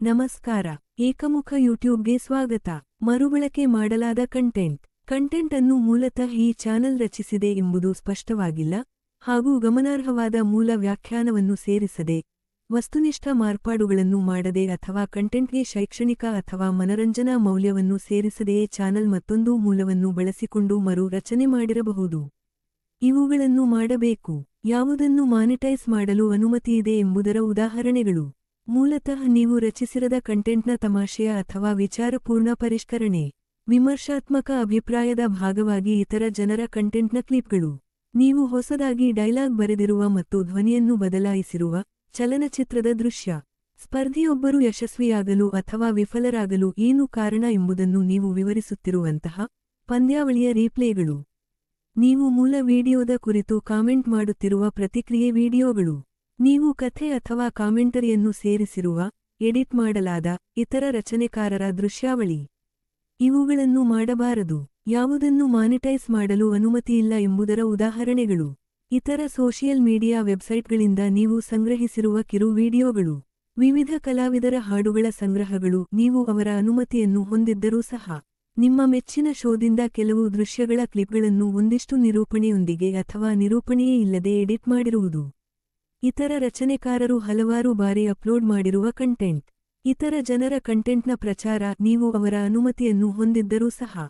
ನಮಸ್ಕಾರ. ಏಕಮುಖ ಯೂಟ್ಯೂಬ್ಗೆ ಸ್ವಾಗತ. ಮರುಬಳಕೆ ಮಾಡಲಾದ ಕಂಟೆಂಟ್ ಅನ್ನು ಮೂಲತಃ ಈ ಚಾನೆಲ್ ರಚಿಸಿದೆ ಎಂಬುದು ಸ್ಪಷ್ಟವಾಗಿಲ್ಲ, ಹಾಗೂ ಗಮನಾರ್ಹವಾದ ಮೂಲ ವ್ಯಾಖ್ಯಾನವನ್ನು ಸೇರಿಸದೆ, ವಸ್ತುನಿಷ್ಠ ಮಾರ್ಪಾಡುಗಳನ್ನು ಮಾಡದೆ ಅಥವಾ ಕಂಟೆಂಟ್ಗೆ ಶೈಕ್ಷಣಿಕ ಅಥವಾ ಮನರಂಜನಾ ಮೌಲ್ಯವನ್ನು ಸೇರಿಸದೆಯೇ ಚಾನೆಲ್ ಮತ್ತೊಂದು ಮೂಲವನ್ನು ಬಳಸಿಕೊಂಡು ಮರು ರಚನೆ ಮಾಡಿರಬಹುದು. ಇವುಗಳನ್ನು ಮಾಡಬೇಕು. ಯಾವುದನ್ನು ಮಾನಿಟೈಸ್ ಮಾಡಲು ಅನುಮತಿಯಿದೆ ಎಂಬುದರ ಉದಾಹರಣೆಗಳು. ಮೂಲತಃ ನೀವು ರಚಿಸಿರದ ಕಂಟೆಂಟ್ನ ತಮಾಷೆಯ ಅಥವಾ ವಿಚಾರಪೂರ್ಣ ಪರಿಷ್ಕರಣೆ, ವಿಮರ್ಶಾತ್ಮಕ ಅಭಿಪ್ರಾಯದ ಭಾಗವಾಗಿ ಇತರ ಜನರ ಕಂಟೆಂಟ್ನ ಕ್ಲಿಪ್ಗಳು, ನೀವು ಹೊಸದಾಗಿ ಡೈಲಾಗ್ ಬರೆದಿರುವ ಮತ್ತು ಧ್ವನಿಯನ್ನು ಬದಲಾಯಿಸಿರುವ ಚಲನಚಿತ್ರದ ದೃಶ್ಯ. ಸ್ಪರ್ಧಿಯೊಬ್ಬರು ಯಶಸ್ವಿಯಾಗಲು ಅಥವಾ ವಿಫಲರಾಗಲು ಏನು ಕಾರಣ ಎಂಬುದನ್ನು ನೀವು ವಿವರಿಸುತ್ತಿರುವಂತಹ ಪಂದ್ಯಾವಳಿಯ ರೀಪ್ಲೇಗಳು. ನೀವು ಮೂಲ ವಿಡಿಯೋದ ಕುರಿತು ಕಾಮೆಂಟ್ ಮಾಡುತ್ತಿರುವ ಪ್ರತಿಕ್ರಿಯೆ ವಿಡಿಯೋಗಳು. ನೀವು ಕಥೆ ಅಥವಾ ಕಾಮೆಂಟರಿಯನ್ನು ಸೇರಿಸಿರುವ, ಎಡಿಟ್ ಮಾಡಲಾದ, ಇತರ ರಚನೆಕಾರರ ದೃಶ್ಯಾವಳಿ. ಇವುಗಳನ್ನು ಮಾಡಬಾರದು. ಯಾವುದನ್ನು ಮಾನಿಟೈಸ್ ಮಾಡಲು ಅನುಮತಿಯಿಲ್ಲ ಎಂಬುದರ ಉದಾಹರಣೆಗಳು. ಇತರ ಸೋಷಿಯಲ್ ಮೀಡಿಯಾ ವೆಬ್ಸೈಟ್ಗಳಿಂದ ನೀವು ಸಂಗ್ರಹಿಸಿರುವ ಕಿರು ವಿಡಿಯೋಗಳು. ವಿವಿಧ ಕಲಾವಿದರ ಹಾಡುಗಳ ಸಂಗ್ರಹಗಳು. ನೀವು ಅವರ ಅನುಮತಿಯನ್ನು ಹೊಂದಿದ್ದರೂ ಸಹ, ನಿಮ್ಮ ಮೆಚ್ಚಿನ ಶೋದಿಂದ ಕೆಲವು ದೃಶ್ಯಗಳ ಕ್ಲಿಪ್ಗಳನ್ನು ಒಂದಿಷ್ಟು ನಿರೂಪಣೆಯೊಂದಿಗೆ ಅಥವಾ ನಿರೂಪಣೆಯೇ ಇಲ್ಲದೆ ಎಡಿಟ್ ಮಾಡಿರುವುದು. ಇತರ ರಚನೆಕಾರರು ಹಲವಾರು ಬಾರಿ ಅಪ್ಲೋಡ್ ಮಾಡಿರುವ ಕಂಟೆಂಟ್. ಇತರ ಜನರ ಕಂಟೆಂಟ್ನ ಪ್ರಚಾರ. ನೀವು ಅವರ ಅನುಮತಿಯನ್ನು ಹೊಂದಿದ್ದರೂ ಸಹ